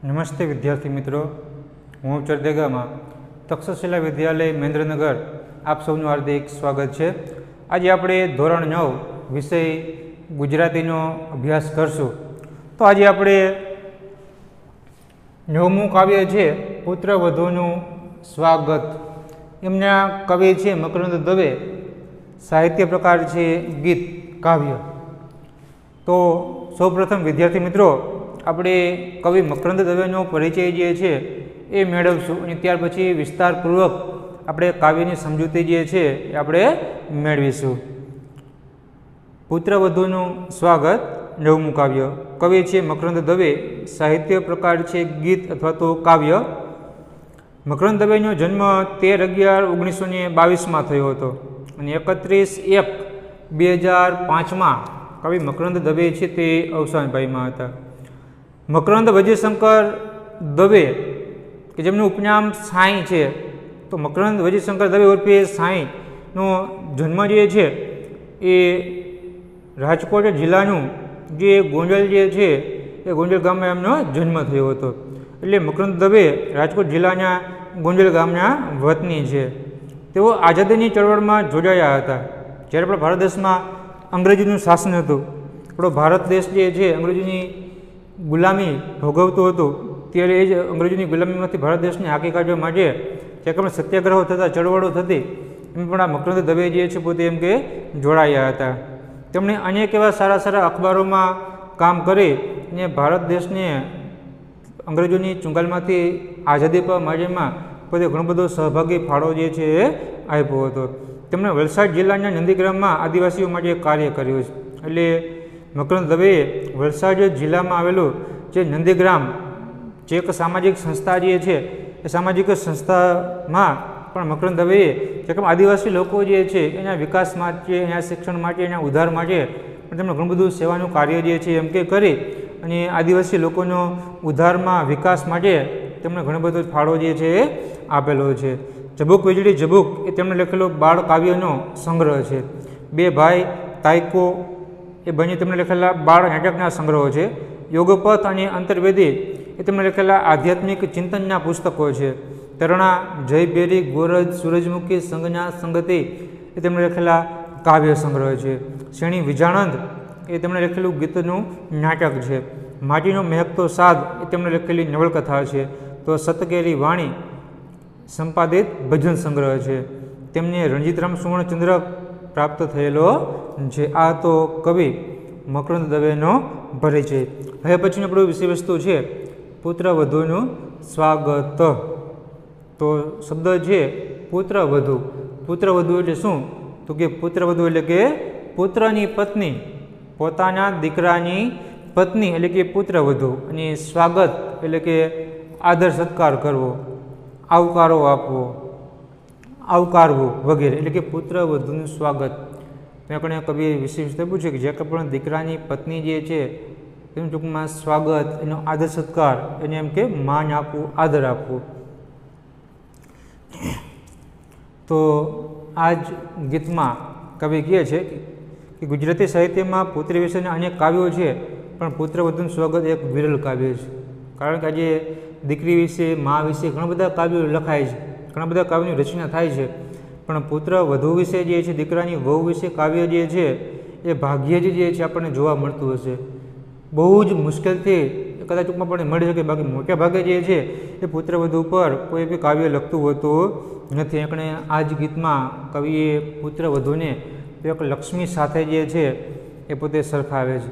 नमस्ते विद्यार्थी मित्रों, हूँ चरदेगा तक्षशिला विद्यालय महेंद्रनगर आप सबनु हार्दिक स्वागत है। आज आपणे धोरण 9 विषय गुजरातीनो अभ्यास करशुं। तो आज आपणे 9मुं काव्य है पुत्रवधूनुं स्वागत। एमना कवि है मकरंद दवे, साहित्य प्रकार है गीत काव्य। तो सौप्रथम विद्यार्थी मित्रों આપણે કવિ મકરંદ દવેનો પરિચય જે છે એ મેળવશું અને ત્યાર પછી વિસ્તારપૂર્વક આપણે કાવ્યની સમજૂતી જે છે એ આપણે મેળવીશું। પુત્રવધૂનું સ્વાગત 9મું કાવ્ય। કવિ છે મકરંદ દવે, સાહિત્ય પ્રકાર છે ગીત અથવા તો કાવ્ય। મકરંદ દવેનો જન્મ 13/11/1922 થયો હતો અને 31/1/2005 કવિ મકરંદ દવે છે તે અવસાન પામ્યા હતા। मकरंद वजीशंकर दवे कि जेमनुं उपनाम साई है, तो मकरंद वजीशंकर दवे उर्फे साई नो जन्म जे छे ए राजकोट जिल्लानुं जे गोंडल जे छे ए गोंडल गाममां एमनो जन्म थयो हतो। एटले मकरंद दवे राजकोट जिल्लाना गोंडल गामना वतनी छे। तेओ आजादीनी चळवळमां जोडाया हता। ज्यारे आपणा भारत देशमां अंग्रेजीनुं शासन हतुं, आपणो भारत देश जे छे अंग्रेजीनी गुलामी भोगवतो हतो, त्यारे ज अंग्रेजीनी गुलामीमांथी भारत देशने हाकी काढवा माटे जे पण सत्याग्रहो थता, चळवळो थती, एम पण आ मकरंद दवे जे छे पोते एम के जोडाया हता। तेमणे अनेक एवा सारा सारा अखबारोमां काम करे ने भारत देशने अंग्रेजोनी चुंगालमांथी आजादी अपाववा माटेमां पोते घणो बधो सहभागी फाळो जे छे ए आप्यो हतो। तेमणे वलसाड जिल्लाना नंदीग्राममां आदिवासीओ माटे कार्य कर्युं छे। एटले मकरंद दवे वलसाड जिल्ला में आवेलू जे नंदीग्राम जे एक सामाजिक संस्था जे छे ए सामाजिक संस्था में पण मकरंद दवे जे आदिवासी लोग जे छे एना विकास माटे, एना शिक्षण माटे, एना उद्धार माटे पण तेमणे घणुं बधुं सेवानुं कार्य जे छे एम के करी अने आदिवासी लोकोनो उद्धार में विकास माटे तेमणे घणो बधो फाळो जे छे आपेलो छे। झबूक वीजળી झबूक ए तेमणे लखेलो बाळ काव्यनो संग्रह छे। बे भाई तायको ए बने तेमणे लखेला बाळ नाटकना संग्रहो छे। योगपथ अने अंतर्वेदी ए तेमणे लखेला आध्यात्मिक चिंतनना पुस्तको छे। तरणा, जय बेरी, गोरज, सूरजमुखी, संगना, संगति ए तेमणे लखेला काव्य संग्रह छे। श्रेणी विजानंद ए तेमणे लखेलुं गीतनुं नाटक छे। माटीनो महकतो साद ए तेमणे लखेली नवलकथा छे। तो सतकेरी वाणी संपादित भजन संग्रह छे। तेमने रणजीतराम सुवर्णचंद्रक प्राप्त थयेलो छे। आ तो कवि मकरंद दवेनो परिचय। हवे पछीनो आपणो विषय वस्तु छे पुत्रवधूनुं स्वागत। तो शब्द छे पुत्रवधू। पुत्रवधू एटले शुं? तो के पुत्रवधू एटले के पुत्रनी पत्नी, पोताना दीकरानी पत्नी एटले के पुत्रवधू। अने स्वागत एटले के आदर सत्कार करवो, आवकारो आपवो, आवकारवो वगैरह एटले के पुत्रवधूनुं स्वागत। આપણે કવિએ વિશેષતા પૂછ્યું કે જે પણ દીકરાની પત્ની જે છે તેનું ટૂંકમાં સ્વાગત, એનો આદર સત્કાર, એને એમ કે માન આપવું, આદર આપવું। તો આ જ ગીતમાં કવિ કહે છે કે ગુજરાતી સાહિત્યમાં પુત્રી વિશેના અનેક કાવ્યો છે પણ પુત્રવધૂનું સ્વાગત એક વિરલ કાવ્ય છે। કારણ કે આજે દીકરી વિશે, મા વિશે ઘણા બધા કાવ્યો લખાય છે, ઘણા બધા કાવ્યોની રચના થાય છે, પણ પુત્ર વધુ વિશે જે છે, દીકરાની વહુ વિશે કાવ્ય જે છે એ ભાગ્યે જ જે છે આપણને જોવા મળતું હશે। બહુ જ મુશ્કેલથી કદાચ ટૂંકમાં પણ મળી શકે, બાકી મોટા ભાગે જે છે એ પુત્રવધુ પર કોઈ બી કાવ્ય લખતું હોતું નથી। આપણે આ જ ગીતમાં કવિએ પુત્રવધુને એક લક્ષ્મી સાથે જે છે એ પોતે સરખાવે છે।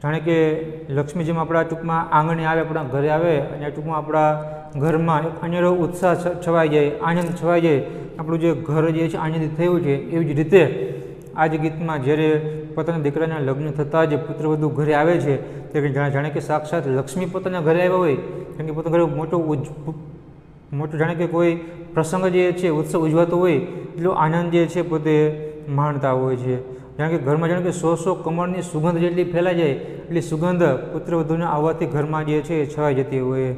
જાણે કે લક્ષ્મી જેમ આપણા ટૂંકમાં આંગણે આવે, આપણા ઘરે આવે અને ટૂંકમાં આપણા ઘરમાં એક અનેરો ઉત્સાહ છવાઈ જાય, આનંદ છવાઈ જાય, આપણું જે ઘર જે છે આનંદિત થયું છે। એવી જ રીતે આ જ ગીતમાં જ્યારે પોતાના દીકરાના લગ્ન થતાં જ પુત્રવધુ ઘરે આવે છે ત્યારે જાણે કે સાક્ષાત લક્ષ્મી પોતાના ઘરે આવ્યા હોય, કારણ કે પોતાના ઘરે મોટો જાણે કે કોઈ પ્રસંગ જે છે, ઉત્સવ ઉજવાતો હોય એટલો આનંદ જે છે પોતે માણતા હોય છે। જાણે કે ઘરમાં જાણે કે 100 કમળની સુગંધ જેટલી ફેલાઈ જાય એટલી સુગંધ પુત્રવધુના આવવાથી ઘરમાં જે છે છવાઈ જતી હોય।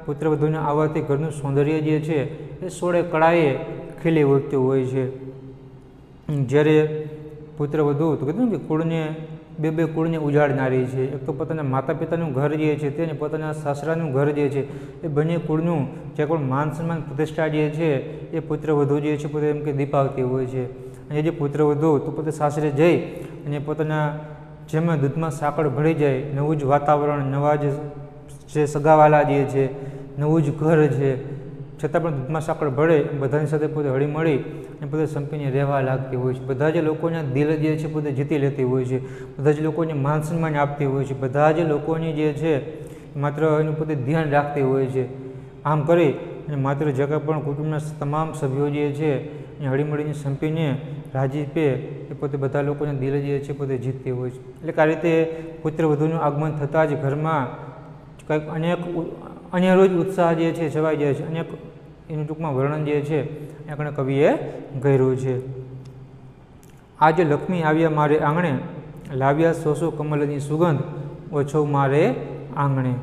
પુત્રવધુના આવવાથી ઘરનું સૌંદર્ય જે છે એ સોળે કળાએ ખીલી ઉઠતું હોય છે। જ્યારે પુત્રવધુ તો કીધું કે કુળને બે બે કુળને ઉજાડનારી છે. એક તો પોતાના માતા પિતાનું ઘર જે છે તેને પોતાના સાસરાનું ઘર જે છે એ બંને કુળનું જે પણ માન સન્માન પ્રતિષ્ઠા જે છે એ પુત્રવધુ જે છે પોતે એમ કે દીપાવતી હોય છે. અને જે પુત્રવધુ તો પોતે સાસરે જઈ અને પોતાના જેમાં દૂધમાં સાકળ ભળી જાય, નવું જ વાતાવરણ, નવા જે સગાવાલા જે છે, નવું જ ઘર છે, છતાં પણ દૂધમાં સાકળ ભળે બધાની સાથે પોતે હળી મળી અને પોતે સંપીને રહેવા લાગતી હોય છે. બધા જ લોકોના દિલ જે છે પોતે જીતી લેતી હોય છે, બધા જ લોકોને માન સન્માન આપતી હોય છે, બધા જ લોકોની જે છે માત્ર એનું પોતે ધ્યાન રાખતી હોય છે. આમ કરી અને માત્ર જે કંઈ પણ કુટુંબના તમામ સભ્યો જે છે એ હળીમળીને સંપીને રાજીપે એ પોતે બધા લોકોના દિલ જે છે પોતે જીતતી હોય છે. એટલે આ રીતે પુત્રવધુનું આગમન થતાં જ ઘરમાં કંઈક અનેરો જ ઉત્સાહ જે છે છવાઈ જાય છે. અનેક એનું ટૂંકમાં વર્ણન જે છે એ આપણે કવિએ કર્યું છે. આજ લક્ષ્મી આવ્યા મારે આંગણે, લાવ્યા સોસો કમલની સુગંધ, ઓછો મારે આંગણે.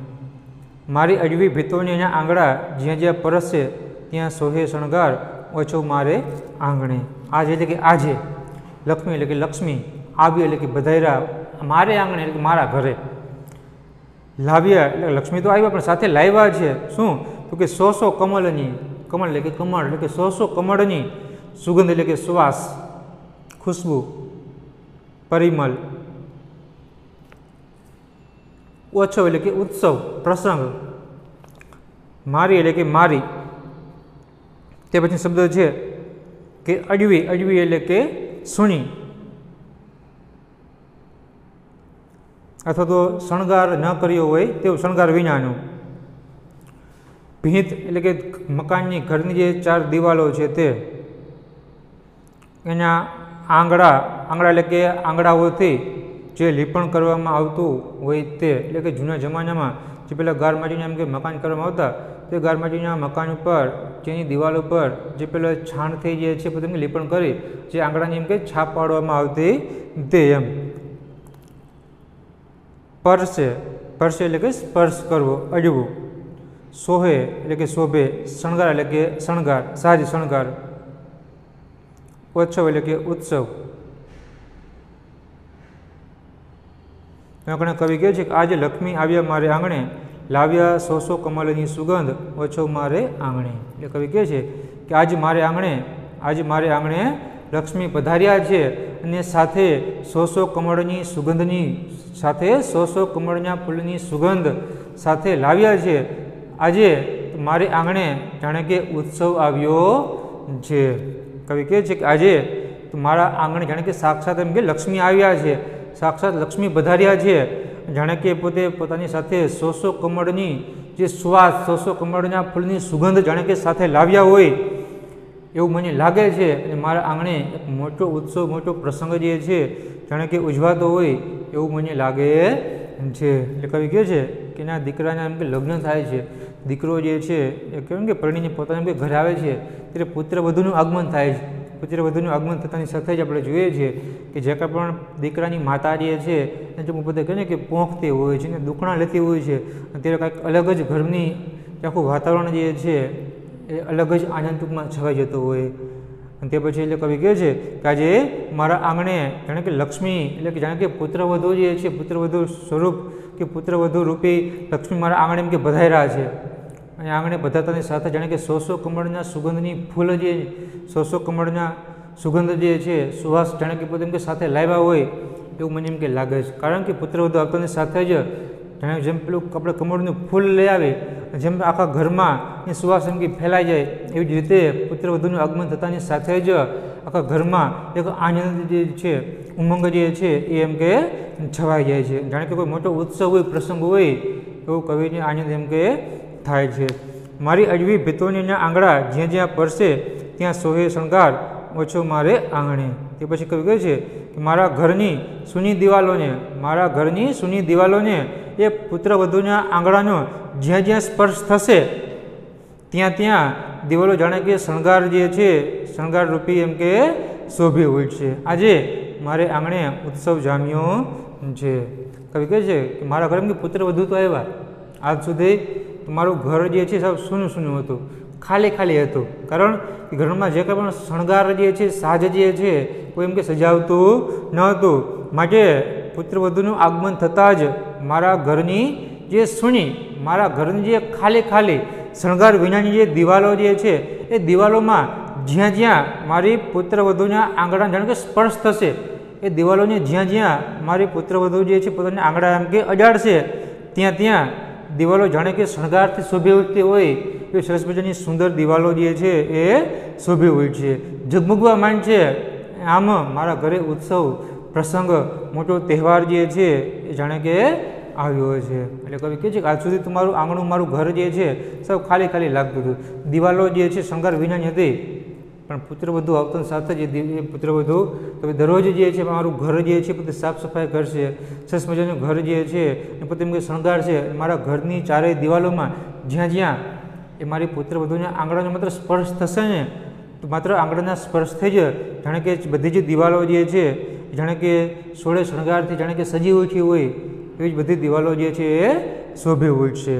મારી અજવી ભીતોની એના આંગળા, જ્યાં જ્યાં પરસશે ત્યાં સોહે શણગાર, ઓછો મારે આંગણે. આજે એટલે કે આજે, લક્ષ્મી એટલે કે લક્ષ્મી, આવ્યા એટલે કે બધાયરા મારે આંગણે એટલે કે મારા ઘરે. લાવ્યા એટલે લક્ષ્મી તો આવ્યા પણ સાથે લાવ્યા છે શું? તો કે સો કમળની, કમળ એટલે કે કમળ એટલે કે સો કમળની, સુગંધ એટલે કે સુવાસ, ખુશ્બુ, પરિમલ, ઓછો એટલે કે ઉત્સવ, પ્રસંગ, મારી એટલે કે મારી. તે પછી શબ્દ છે કે અજવી, અજવી એટલે કે સુણી અથવા તો શણગાર ન કર્યો હોય તેવું શણગાર વિનાનું. ભીંત એટલે કે મકાનની ઘરની જે ચાર દિવાલો છે તે, એના આંગળા, આંગળા એટલે કે આંગળાઓથી જે લીપણ કરવામાં આવતું હોય તે, એટલે કે જૂના જમાનામાં જે પેલા ગાર માટીના એમ કે મકાન કરવામાં આવતા તે ગાર માટીના મકાન ઉપર જેની દિવાલ ઉપર જે પેલા છાણથી જે છે બધું લીપણ કરી જે આંગળાની એમ કે છાપ પાડવામાં આવતી તે એમ. પરસે, પરસે એટલે કે સ્પર્શ કરવો, અજવું. સોહે એટલે કે શોભે, શણગાર એટલે કે શણગાર, સાજ શણગાર, ઉત્સવ એટલે કે ઉત્સવ. આપણે કવિ કહે છે કે આજે લક્ષ્મી આવ્યા મારે આંગણે, લાવ્યા સો કમલની સુગંધ, ઓછો મારે આંગણે. એટલે કવિ કહે છે કે આજ મારે આંગણે, આજે મારે આંગણે લક્ષ્મી પધાર્યા છે અને સાથે સો કમળની સુગંધની, સાથે સો કમળના ફૂલની સુગંધ સાથે લાવ્યા છે. આજે મારે આંગણે જાણે કે ઉત્સવ આવ્યો છે. કવિ કહે છે કે આજે મારા આંગણે જાણે કે સાક્ષાત એમ કે લક્ષ્મી આવ્યા છે, સાક્ષાત લક્ષ્મી પધાર્યા છે. જાણે કે પોતે પોતાની સાથે સો કમળની જે સુવાસ, સો કમળના ફૂલની સુગંધ જાણે કે સાથે લાવ્યા હોય એવું મને લાગે છે. અને મારા આંગણે એક મોટો ઉત્સવ, મોટો પ્રસંગ જે છે જાણે કે ઉજવાતો હોય એવું મને લાગે છે. એટલે કવિ કહે છે કે એના દીકરાના એમ કે લગ્ન થાય છે, દીકરો જે છે એ કહેવાય કે પરણીને પોતાના કે ઘરે આવે છે ત્યારે પુત્રવધુનું આગમન થાય છે. પુત્રવધુનું આગમન થતાની સાથે જ આપણે જોઈએ છીએ કે જે કાંઈ પણ દીકરાની માતા જે છે એ જો પોતે કહે ને કે પહોંચતી હોય છે ને દુખણા લેતી હોય છે ત્યારે કાંઈક અલગ જ ઘરની આખું વાતાવરણ જે છે એ અલગ જ આનંદ ટૂંકમાં છવાઈ જતો હોય. અને તે પછી એટલે કવિ કહે છે કે આજે મારા આંગણે જાણે કે લક્ષ્મી એટલે કે જાણે કે પુત્રવધુ જે છે, પુત્રવધુ સ્વરૂપ કે પુત્રવધુ રૂપી લક્ષ્મી મારા આંગણે એમ કે બધાયરા છે. અને આંગણે બધાતાની સાથે જાણે કે સો કમળના સુગંધની ફૂલ જે સો કમળના સુગંધ જે છે, સુવાસ જાણે કે પોતે એમ કે સાથે લાવ્યા હોય એવું મને એમ કે લાગે છે. કારણ કે પુત્રવધુ આવતાની સાથે જ જાણે જેમ પેલું આપણે કમળનું ફૂલ લઈ આવે, જેમ આખા ઘરમાં એ સુવાસ એમ કે ફેલાઈ જાય એવી જ રીતે પુત્રવધુનું આગમન થતાની સાથે જ આખા ઘરમાં એક આનંદ જે છે, ઉમંગ જે છે એ એમ કે છવાઈ જાય છે. જાણે કે કોઈ મોટો ઉત્સવ હોય, પ્રસંગ હોય એવું કવિને આનંદ એમ કે થાય છે. મારી અજવી ભીતોનીના આંગળા, જ્યાં જ્યાં પરસે ત્યાં સોહે શણગાર, ઓછો મારે આંગણે. તે પછી કવિ કહે છે કે મારા ઘરની સૂની દિવાલોને, મારા ઘરની સૂની દિવાલોને એ પુત્રવધુના આંગળાનો જ્યાં જ્યાં સ્પર્શ થશે ત્યાં ત્યાં દિવાલો જાણે કે શણગાર જે છે, શણગાર રૂપી એમ કે શોભી હોય છે. આજે મારે આંગણે ઉત્સવ જામ્યો છે. કવિ કહે છે કે મારા ઘરે કે પુત્રવધુ તો આવ્યા, આજ સુધી મારું ઘર જે છે સાવ સૂનું સૂનું હતું, ખાલી ખાલી હતું. કારણ કે ઘરમાં જે કંઈ પણ શણગાર જે છે, સાજ જે છે કોઈ એમ કે સજાવતું ન હતું. માટે પુત્રવધુનું આગમન થતાં જ મારા ઘરની જે સૂની, મારા ઘરની જે ખાલી ખાલી શણગાર વિનાની જે દિવાલો જે છે એ દિવાલોમાં જ્યાં જ્યાં મારી પુત્રવધુના આંગળા જાણે કે સ્પર્શ થશે, એ દિવાલોને જ્યાં જ્યાં મારી પુત્રવધુ જે છે પોતાના આંગળા એમ કે અડાડશે ત્યાં ત્યાં દિવાલો જાણે કે શણગારથી શોભી ઉઠતી હોય એ સરસ મજાની સુંદર દિવાલો જે છે એ શોભી ઉઠશે, ઝગમગવા માંડશે. આમ મારા ઘરે ઉત્સવ પ્રસંગ મોટો તહેવાર જે છે એ જાણે કે આવ્યો છે. એટલે કવિ કહે છે કે આજ સુધી તમારું આંગણું મારું ઘર જે છે સૌ ખાલી ખાલી લાગતું હતું, દિવાલો જે છે શણગાર વિનાની હતી. પણ પુત્રવધુ આવતાની સાથે જ એ પુત્રવધુ તો દરરોજ જે છે મારું ઘર જે છે પોતે સાફ સફાઈ કરશે, સરસ મજાનું ઘર જે છે એ પોતે એમ કે શણગારશે. મારા ઘરની ચારેય દિવાલોમાં જ્યાં જ્યાં એ મારી પુત્રવધુના આંગળાનો માત્ર સ્પર્શ થશે ને, તો માત્ર આંગળાના સ્પર્શથી જ જાણે કે બધી જ દિવાલો જે છે જાણે કે સોળે શણગારથી જાણે કે સજી ઉઠી હોય એવી જ બધી દિવાલો જે છે એ શોભી ઉઠશે.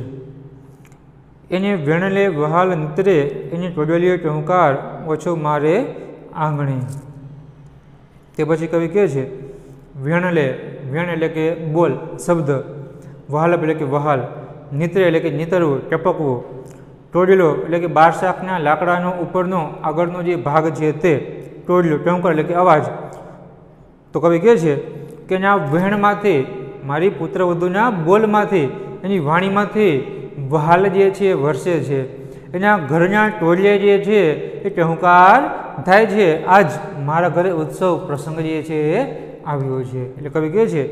એને વેણલે વહાલ નીતરે એની ટોડલીએ ટહુકાર ઓછો મારે આંગણે. તે પછી કવિ કહે છે વેણલે, વેણ એટલે કે બોલ શબ્દ, વહાલ એટલે કે વહાલ, નીતરે એટલે કે નીતરવું ટપકવું, ટોડલો એટલે કે બારશાકના લાકડાનો ઉપરનો આગળનો જે ભાગ છે તે ટોડલો, ટહુકાર એટલે કે અવાજ. તો કવિ કહે છે કે એના વહેણમાંથી, મારી પુત્રવધુના બોલમાંથી, એની વાણીમાંથી વહાલ જે છે વરસે છે, એના ઘરના ટોળિયે જે છે એ ટહુકાર થાય છે. આજ મારા ઘરે ઉત્સવ પ્રસંગ જે છે એ આવ્યો છે. એટલે કવિ કહે છે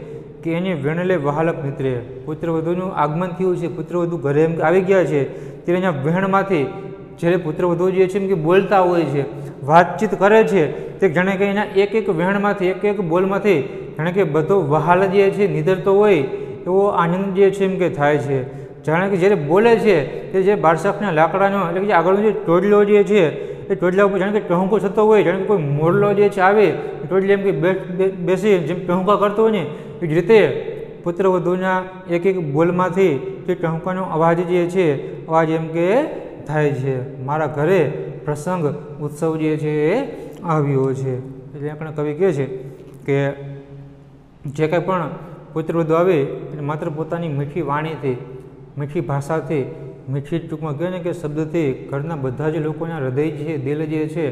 કે એની વેણલે વહાલક નીતરે, પુત્રવધુનું આગમન થયું છે, પુત્રવધુ ઘરે એમ આવી ગયા છે ત્યારે એના વહેણમાંથી જ્યારે પુત્રવધુ જે છે એમ કે બોલતા હોય છે, વાતચીત કરે છે, તે જાણે કે એના એક એક વહેણમાંથી, એક એક બોલમાંથી જાણે કે બધો વહાલ જે છે નીતરતો હોય એવો આનંદ જે છે એમ કે થાય છે. જાણે કે જ્યારે બોલે છે તે જે બારશાકના લાકડાનો એટલે કે આગળનો જે ટોડલો જે છે એ ટોડલા ઉપર જાણે કે ટહુકો થતો હોય, જાણે કે કોઈ મોરલો જે છે આવે ટોડલી એમ કે બેસી જેમ ટહુકા કરતો હોય ને એ જ રીતે પુત્રવધુના એક એક બોલમાંથી જે ટહુકાનો અવાજ જે છે અવાજ એમ કે થાય છે. મારા ઘરે પ્રસંગ ઉત્સવ જે છે એ આવ્યો છે. એટલે આપણે કવિ કહે છે કે જે કંઈ પણ પુત્રવધુ આવે એટલે માત્ર પોતાની મીઠી વાણીથી, મીઠી ભાષાથી, મીઠી ટૂંકમાં કહે ને કે શબ્દથી ઘરના બધા જ લોકોના હૃદય છે, દિલ જે છે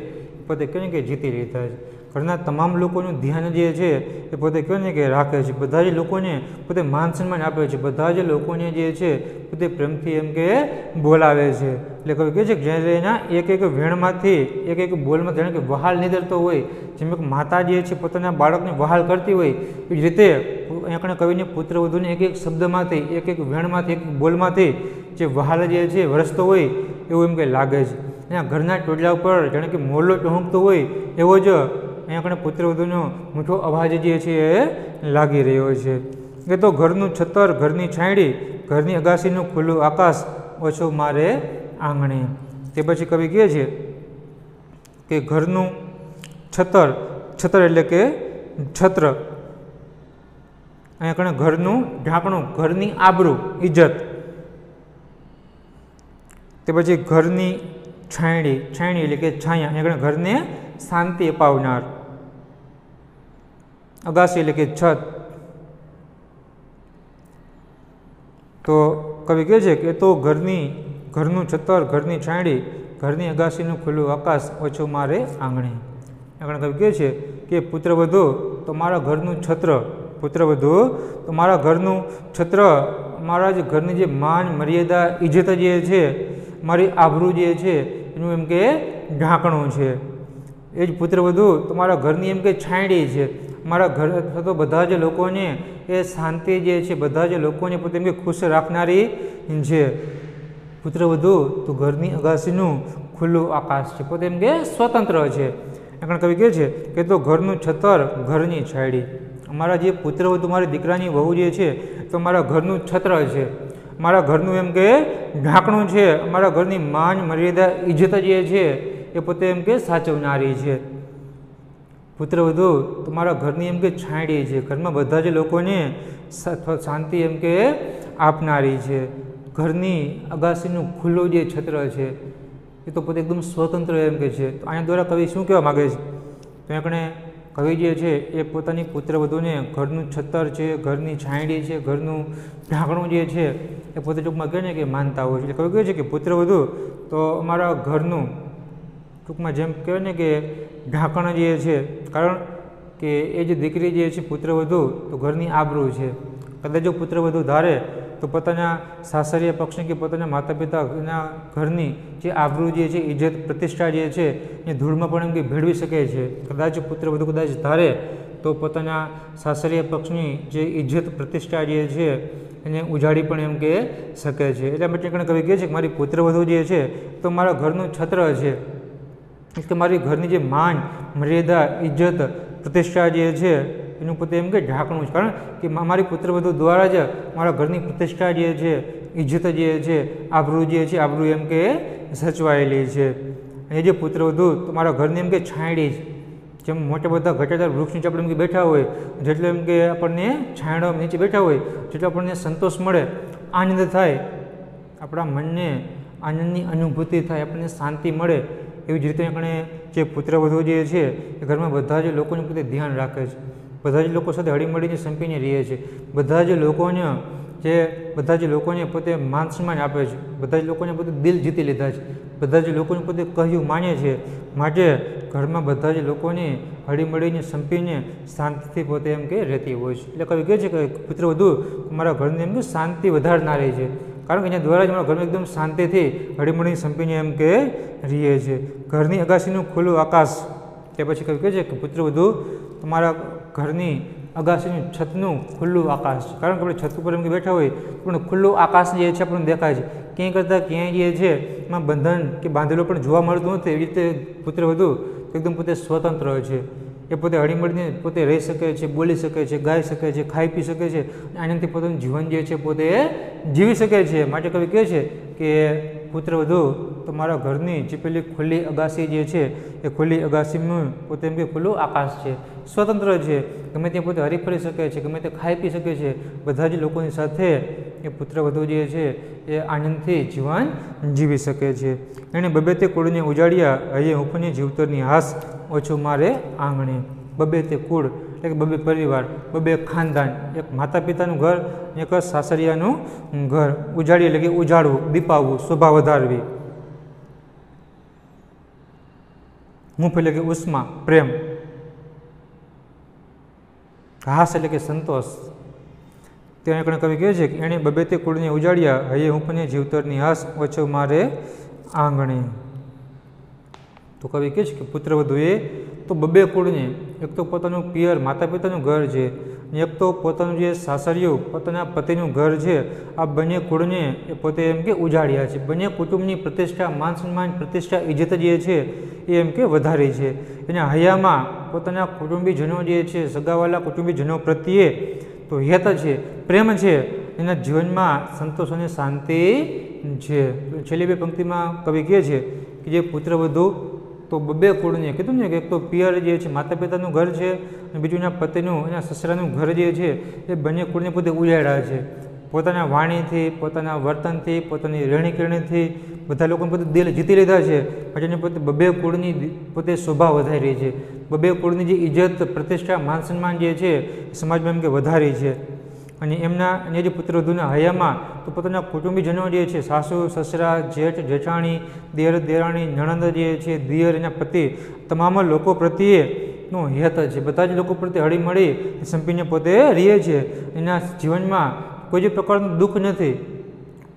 પોતે કહે ને કે જીતી લેતા છે. ઘરના તમામ લોકોનું ધ્યાન જે છે એ પોતે કહે ને કે રાખે છે, બધા જ લોકોને પોતે માન સન્માન આપે છે, બધા જ લોકોને જે છે પોતે પ્રેમથી એમ કે બોલાવે છે. એટલે કવિ કહે છે કે જ્યારે એના એક એક વેણમાંથી, એક એક બોલમાં જાણે કે વહાલ નીતરતો હોય, જેમ એક માતા જે છે પોતાના બાળકને વહાલ કરતી હોય એ જ રીતે અહીંયા કવિને પુત્રવધુને એક એક શબ્દમાંથી, એક એક વેણમાંથી, એક એક બોલમાંથી જે વહાલ જે છે વરસતો હોય એવું એમ કે લાગે છે. અહીંયા ઘરના ટોડલા ઉપર જાણે કે મોરલો ટહુકતો હોય એવો જ અહીંયા કણે પુત્રવધુનો મીઠો અવાજ જે છે એ લાગી રહ્યો છે. એ તો ઘરનું છતર, ઘરની છાંયડી, ઘરની અગાસીનું ખુલ્લું આકાશ ઓછો મારે આંગણે. તે પછી કવિ કહે છે કે ઘરનું છતર, છતર એટલે કે છત્ર, અહીંયા કણે ઘરનું ઢાંકણું, ઘરની આબરૂ, ઇજ્જત. તે પછી ઘરની છાંયડી, છાંયડી એટલે કે છાયા, અહીંયા કણે ઘરને શાંતિ અપાવનાર, અગાસી એટલે કે છત. તો કવિ કહે છે કે તો ઘરનું છતર, ઘરની છાંયડી, ઘરની અગાસીનું ખુલ્લું આકાશ ઓછું મારે આંગણે. આગળ કવિ કહે છે કે પુત્રવધુ તો મારા ઘરનું છત્ર, પુત્રવધુ તો મારા ઘરનું છત્ર, મારા જ ઘરની જે માન મર્યાદા ઇજ્જત જે છે, મારી આબરૂ જે છે એનું એમ કે ઢાંકણું છે. એ જ પુત્રવધુ તો મારા ઘરની એમ કે છાંયડી છે, મારા ઘર તો બધા જ લોકોને એ શાંતિ જે છે, બધા જ લોકોને પોતે એમ કે ખુશ રાખનારી છે. પુત્રવધુ તો ઘરની અગાસીનું ખુલ્લું આકાશ છે, પોતે એમ કે સ્વતંત્ર છે. આગળ કવિ કહે છે કે તો ઘરનું છતર, ઘરની છાંયડી, અમારા જે પુત્રવધુ મારી દીકરાની વહુ જે છે તો મારા ઘરનું છત્ર છે, મારા ઘરનું એમ કે ઢાંકણું છે, અમારા ઘરની માન મર્યાદા ઇજ્જત જે છે એ પોતે એમ કે સાચવનારી છે. પુત્રવધુ તમારા ઘરની એમ કે છાંયડી છે, ઘરમાં બધા જ લોકોને શાંતિ એમ કે આપનારી છે. ઘરની અગાસીનું ખુલ્લું જે છત્ર છે એ તો પોતે એકદમ સ્વતંત્ર એમ કે છે. તો અહીંયા દ્વારા કવિ શું કહેવા માગે છે? તો આપણે कवि जे छे ए पोतानी पुत्रवधूने घरनुं छतर छे, घरनी छायडी छे, घरनुं ढांकणुं जे छे ए पोते टूंकमां कहे ने के मानता होय छे। कवि कहे छे के पुत्रवधू तो अमारा घरनुं टूंकमां जेम कहे ने के ढांकण जे छे, कारण के ए जे दीकरी जे छे पुत्रवधू तो घरनी आबरू छे। कदाच जो पुत्रवधू धारे तो पोताना सासरिया पक्षनी के पोताना माता पिताना घरनी जे आबरू जे छे, इज्जत प्रतिष्ठा जे छे ए धूळमां पण एम के भेळवी शके छे। कदाच पुत्रवधू कदाच धारे तो पोताना सासरिया पक्षनी जे इज्जत प्रतिष्ठा जे छे एने उजाड़ी पण एम के शके छे। એટલા માટે કવિ કહે છે કે મારી પુત્રવધુ જે છે તો મારા ઘરનું છત્ર છે, કે મારી ઘરની જે માન મર્યાદા ઇજ્જત પ્રતિષ્ઠા જે છે એનું પોતે એમ કે ઢાંકણું છે, કારણ કે મારી પુત્રવધુ દ્વારા જ મારા ઘરની પ્રતિષ્ઠા જે છે, ઇજ્જત જે છે, આબરૂ જે છે, આબરૂ એમ કે સચવાયેલી છે। અને જે પુત્રવધુ તો મારા ઘરની એમ કે છાંયડી છે, જેમ મોટા બધા ઘટાદાર વૃક્ષ નીચે આપણે એમ કે બેઠા હોય, જેટલો એમ કે આપણને છાંયડો નીચે બેઠા હોય જેટલો આપણને સંતોષ મળે, આનંદ થાય, આપણા મનને આનંદની અનુભૂતિ થાય, આપણને શાંતિ મળે, એવી જ રીતે આપણે જે પુત્રવધુ જે છે એ ઘરમાં બધા જ લોકોનું પોતે ધ્યાન રાખે છે, બધા જ લોકો સાથે હળીમળીને સંપીને રહે છે, બધા જ લોકોને પોતે માન સન્માન આપે છે, બધા જ લોકોને પોતે દિલ જીતી લીધા છે, બધા જ લોકોને પોતે કહ્યું માને છે, માટે ઘરમાં બધા જ લોકોને હળીમળીને સંપીને શાંતિથી પોતે એમ કે રહેતી હોય છે। એટલે કવિ કહે છે કે પુત્રવધુ મારા ઘરની એમ કે શાંતિ વધારનારી છે, કારણ કે એના દ્વારા જ મારા ઘરમાં એકદમ શાંતિથી હળીમળીને સંપીને એમ કે રહે છે। ઘરની અગાસીનું ખુલ્લું આકાશ, તે પછી કવિ કહે છે કે પુત્રવધુ તમારા ઘરની અગાસીનું છતનું ખુલ્લું આકાશ છે, કારણ કે આપણે છત ઉપર એમ કે બેઠા હોય પણ ખુલ્લું આકાશ જે છે આપણને દેખાય છે, ક્યાંય કરતાં ક્યાંય જે છે એમાં બંધન કે બાંધેલો પણ જોવા મળતું નથી। એવી રીતે પુત્રવધુ એકદમ પોતે સ્વતંત્ર છે, એ પોતે હળીમળીને પોતે રહી શકે છે, બોલી શકે છે, ગાઈ શકે છે, ખાઈ પી શકે છે, આનંદથી પોતાનું જીવન જે છે પોતે જીવી શકે છે। માટે કવિ કહે છે કે પુત્રવધુ તમારા ઘરની જે પેલી ખુલ્લી અગાસી જે છે એ ખુલ્લી અગાસીમાં પોતે એમ કે ખુલ્લું આકાશ છે, સ્વતંત્ર છે, ગમે ત્યાં પોતે હરીફરી શકે છે, ગમે તે ખાઈ પી શકે છે, બધા જ લોકોની સાથે એ પુત્રવધુ જે છે એ આનંદથી જીવન જીવી શકે છે। એણે બબે તે કુળને ઉજાડ્યા, હૈયે હુંફની જીવતરની હાસ ઓછું મારે આંગણે। બબે તે કુળ એટલે કે બબે પરિવાર, બબે ખાનદાન, એક માતા પિતાનું ઘર, એક સાસરિયાનું ઘર, ઉજાડી એટલે કે ઉજાડવું, દીપાવવું, શોભા વધારવી, હુંફ એટલે કે ઉષ્મા પ્રેમ, હાસ એટલે કે સંતોષ। ત્યાં આપણે કવિ કહે છે કે એણે બબે તે કુળને ઉજાડ્યા, હૈયે હુંફને જીવતરની હાસ ઓછો મારે આંગણે। તો કવિ કહે છે કે પુત્રવધુએ તો બબે કુળને, એક તો પોતાનું પિયર માતા પિતાનું ઘર છે, અને એક તો પોતાનું જે સાસરિયું પોતાના પતિનું ઘર છે, આ બંને કુળને એ પોતે એમ કે ઉજાડ્યા છે, બંને કુટુંબની પ્રતિષ્ઠા માન સન્માન પ્રતિષ્ઠા ઇજ્જત જે છે એ એમ કે વધારી છે। એના હૈયામાં પોતાના કુટુંબીજનો જે છે, સગાવાલા કુટુંબીજનો પ્રત્યે તો હેત છે, પ્રેમ છે, એના જીવનમાં સંતોષ અને શાંતિ છે। છેલ્લી બે પંક્તિમાં કવિ કહે છે કે જે પુત્રવધુ તો બબે કુળને કીધું ને કે એક તો પિયર જે છે માતા પિતાનું ઘર છે, અને બીજું એના પતિનું એના સસરાનું ઘર જે છે એ બંને કુળને પોતે ઉજાડ્યા છે, પોતાના વાણીથી, પોતાના વર્તનથી, પોતાની રહેણીકરણીથી બધા લોકોને પોતે દિલ જીતી લીધા છે, પછી એને પોતે બબે કુળની પોતે શોભા વધારી છે, બબે કુળની જે ઇજ્જત પ્રતિષ્ઠા માન સન્માન જે છે સમાજમાં એમ કે વધારી છે। અને એમના અને જે પુત્રવધુના હૈયામાં તો પોતાના કુટુંબીજનો જે છે, સાસુ સસરા, જેઠ જેઠાણી, દેર દેરાણી, નણંદ જે છે, દિયર, એના પતિ, તમામ લોકો પ્રત્યેનો હેત છે, બધા જ લોકો પ્રત્યે હળીમળી સંપીને પોતે રહે છે। એના જીવનમાં કોઈ જ પ્રકારનું દુઃખ નથી,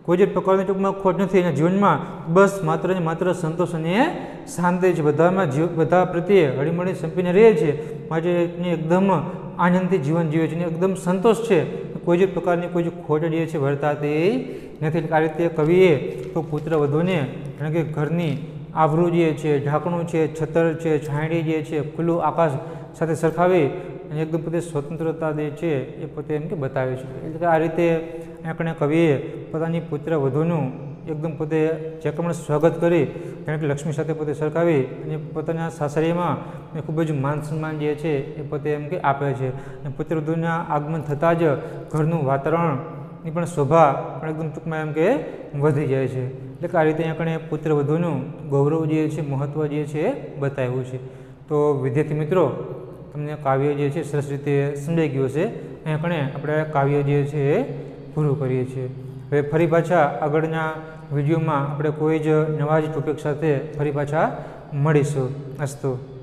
કોઈ જ પ્રકારની ટૂંકમાં ખોટ નથી, એના જીવનમાં બસ માત્ર ને માત્ર સંતોષ અને શાંતિ છે, બધા પ્રત્યે હળીમળી સંપીને રહે છે, માટે એકદમ આનંદથી જીવન જીવે છે, એકદમ સંતોષ છે, કોઈ જ પ્રકારની કોઈ જ ખોટ જે છે વર્તાતી નથી। આ રીતે કવિએ તો પુત્રવધુને કારણ કે ઘરની આબરૂ જે છે, ઢાંકણું છે, છતર છે, છાંયડી જે છે, ખુલ્લું આકાશ સાથે સરખાવી અને એકદમ પોતે સ્વતંત્રતા જે છે એ પોતે એમ કે બતાવે છે। એટલે કે આ રીતે આપણે કવિએ પોતાની પુત્રવધુનું એકદમ પોતે જે પ્રમાણે સ્વાગત કરી, કારણ કે લક્ષ્મી સાથે પોતે સરખાવી અને પોતાના સાસરીમાં ખૂબ જ માન સન્માન જે છે એ પોતે એમ કે આપે છે, અને પુત્રવધુના આગમન થતાં જ ઘરનું વાતાવરણની પણ શોભા પણ એકદમ ટૂંકમાં એમ કે વધી જાય છે। એટલે કે આ રીતે આપણે પુત્રવધુનું ગૌરવ જે છે, મહત્ત્વ જે છે એ બતાવ્યું છે। તો વિદ્યાર્થી મિત્રો, તમને કાવ્ય જે છે સરસ રીતે સમજાઈ ગયું છે. અહીંયા કણે આપણે કાવ્ય જે છે એ પૂરું કરીએ છીએ. હવે ફરી પાછા આગળના વિડીયોમાં આપણે કોઈ જ નવા જ ટોપિક સાથે ફરી પાછા મળીશું. અસ્તુ.